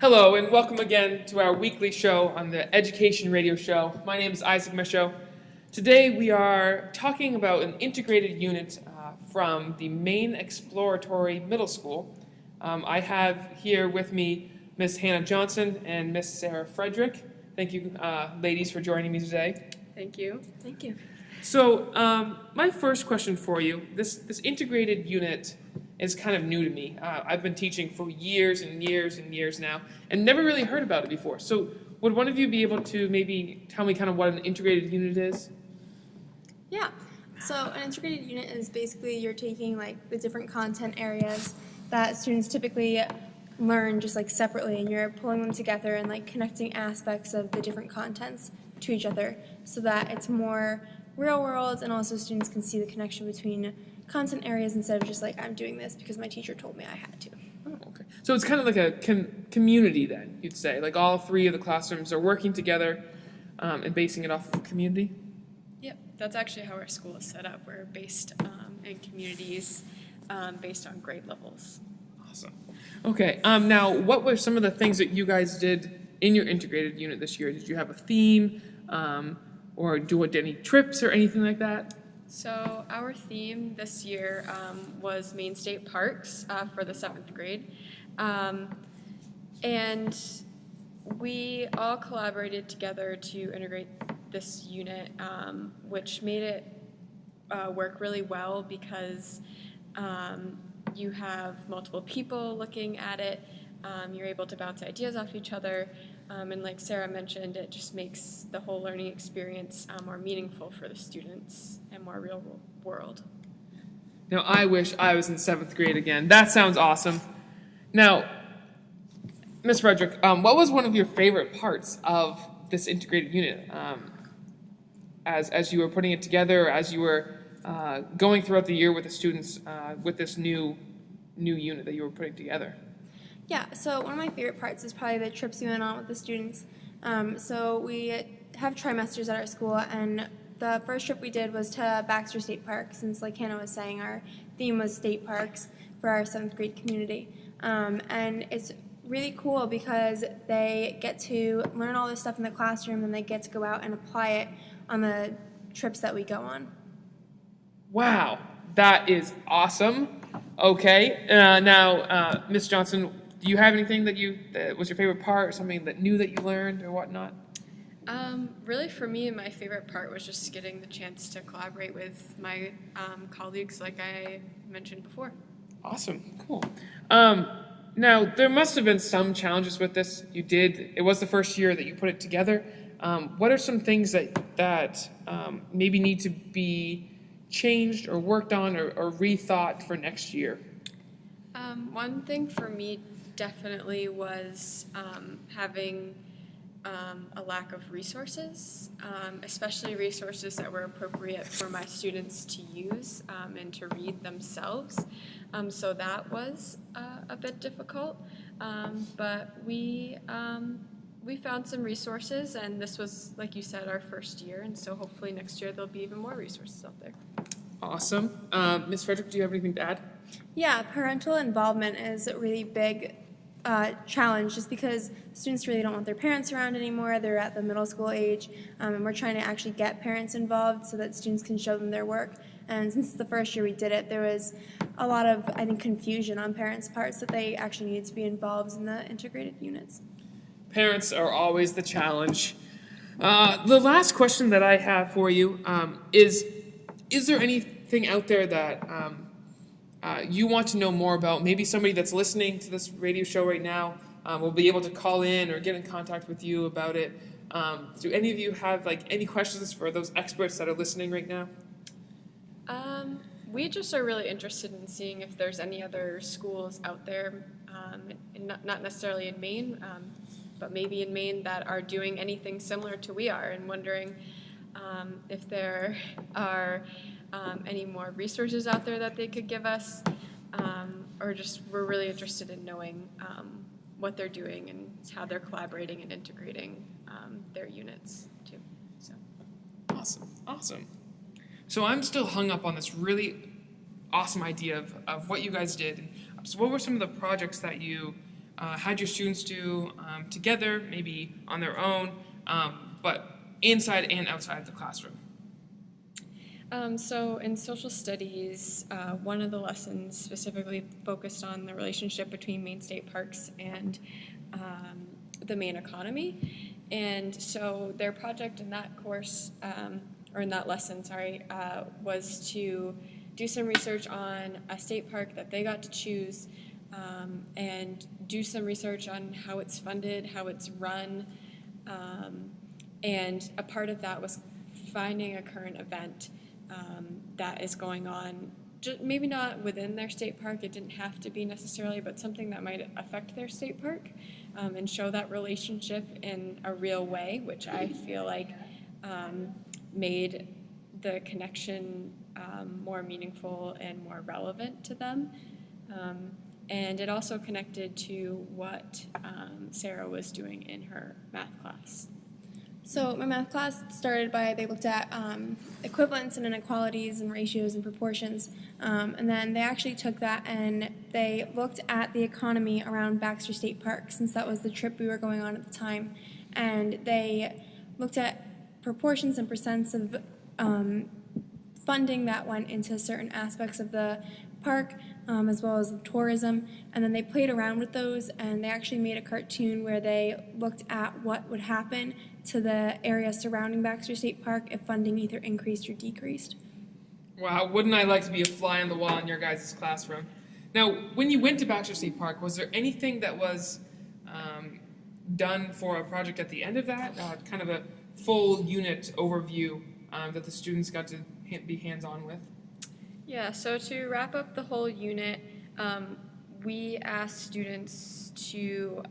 Hello, and welcome again to our weekly show on the Education Radio Show. My name is Isaac Michaud. Today we are talking about an integrated unit from the Maine Exploratory Middle School. I have here with me Miss Hannah Johnson and Miss Sarah Frederick. Thank you, ladies, for joining me today. Thank you. Thank you. So, my first question for you, this integrated unit is kind of new to me. I've been teaching for years and years and years now, and never really heard about it before. So, would one of you be able to maybe tell me kind of what an integrated unit is? Yeah. So an integrated unit is basically you're taking like the different content areas that students typically learn just like separately, and you're pulling them together and like connecting aspects of the different contents to each other so that it's more real world, and also students can see the connection between content areas instead of just like, I'm doing this because my teacher told me I had to. Oh, okay. So it's kind of like a community then, you'd say. Like all three of the classrooms are working together and basing it off of community? Yep, that's actually how our school is set up. We're based in communities based on grade levels. Awesome. Okay, now what were some of the things that you guys did in your integrated unit this year? Did you have a theme or do any trips or anything like that? So our theme this year was Maine State Parks for the 7th grade. And we all collaborated together to integrate this unit, which made it work really well because you have multiple people looking at it. You're able to bounce ideas off each other. And like Sarah mentioned, it just makes the whole learning experience more meaningful for the students and more real world. Now, I wish I was in 7th grade again. That sounds awesome. Now, Ms. Frederick, what was one of your favorite parts of this integrated unit? As you were putting it together, as you were going throughout the year with the students with this new unit that you were putting together? Yeah, so one of my favorite parts is probably the trips we went on with the students. So we have trimesters at our school, and the first trip we did was to Baxter State Park, since like Hannah was saying, our theme was state parks for our 7th grade community. And it's really cool because they get to learn all this stuff in the classroom, and they get to go out and apply it on the trips that we go on. Wow, that is awesome. Okay, now, Ms. Johnson, do you have anything that was your favorite part, or something that new that you learned, or whatnot? Really, for me, my favorite part was just getting the chance to collaborate with my colleagues, like I mentioned before. Awesome, cool. Now, there must have been some challenges with this. It was the first year that you put it together. What are some things that maybe need to be changed or worked on or rethought for next year? One thing for me definitely was having a lack of resources, especially resources that were appropriate for my students to use and to read themselves. So that was a bit difficult, but we found some resources, and this was, like you said, our first year, and so hopefully next year there'll be even more resources out there. Awesome. Ms. Frederick, do you have anything to add? Yeah, parental involvement is a really big challenge, just because students really don't want their parents around anymore. They're at the middle school age, and we're trying to actually get parents involved so that students can show them their work. And since the first year we did it, there was a lot of, I think, confusion on parents' parts that they actually needed to be involved in the integrated units. Parents are always the challenge. The last question that I have for you is there anything out there that you want to know more about? Maybe somebody that's listening to this radio show right now will be able to call in or get in contact with you about it. Do any of you have any questions for those experts that are listening right now? We just are really interested in seeing if there's any other schools out there, not necessarily in Maine, but maybe in Maine, that are doing anything similar to we are, and wondering if there are any more resources out there that they could give us, or just we're really interested in knowing what they're doing and how they're collaborating and integrating their units too. So. Awesome. So I'm still hung up on this really awesome idea of what you guys did. So what were some of the projects that you had your students do together, maybe on their own, but inside and outside of the classroom? So in social studies, one of the lessons specifically focused on the relationship between Maine State Parks and the Maine economy. And so their project in that course, or in that lesson, was to do some research on a state park that they got to choose, and do some research on how it's funded, how it's run, and a part of that was finding a current event that is going on, maybe not within their state park, it didn't have to be necessarily, but something that might affect their state park, and show that relationship in a real way, which I feel like made the connection more meaningful and more relevant to them. And it also connected to what Sarah was doing in her math class. So my math class started by, they looked at equivalence and inequalities and ratios and proportions, and then they actually took that and they looked at the economy around Baxter State Park, since that was the trip we were going on at the time, and they looked at proportions and percents of funding that went into certain aspects of the park, as well as tourism, and then they played around with those, and they actually made a cartoon where they looked at what would happen to the area surrounding Baxter State Park if funding either increased or decreased. Wow, wouldn't I like to be a fly on the wall in your guys' classroom? Now, when you went to Baxter State Park, was there anything that was done for a project at the end of that? Kind of a full unit overview that the students got to be hands-on with? Yeah, so to wrap up the whole unit, we asked students to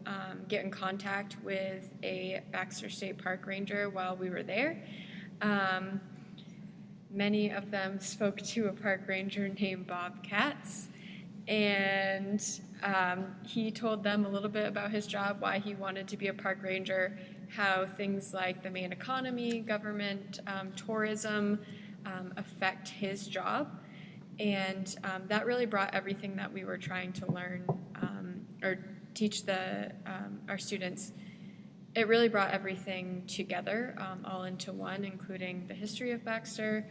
get in contact with a Baxter State Park ranger while we were there. Many of them spoke to a park ranger named Bob Katz, and he told them a little bit about his job, why he wanted to be a park ranger, how things like the Maine economy, government, tourism affect his job. And that really brought everything that we were trying to learn or teach our students. It really brought everything together, all into one, including the history of Baxter,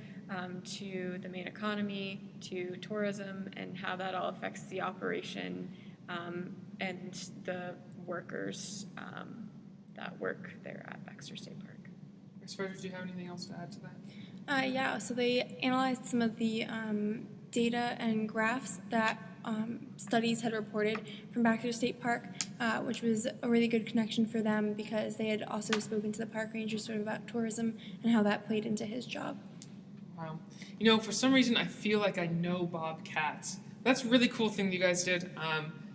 to the Maine economy, to tourism, and how that all affects the operation and the workers that work there at Baxter State Park. Ms. Frederick, do you have anything else to add to that? Yeah, so they analyzed some of the data and graphs that studies had reported from Baxter State Park, which was a really good connection for them because they had also spoken to the park ranger sort of about tourism and how that played into his job. Wow. You know, for some reason, I feel like I know Bob Katz. That's a really cool thing that you guys did.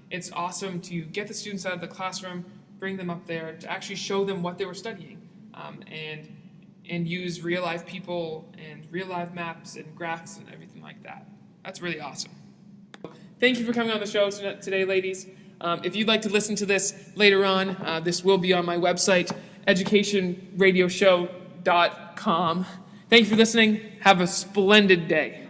It's awesome to get the students out of the classroom, bring them up there, to actually show them what they were studying, and use real-life people and real-life maps and graphs and everything like that. That's really awesome. Thank you for coming on the show today, ladies. If you'd like to listen to this later on, this will be on my website, educationradioshow.com. Thank you for listening. Have a splendid day.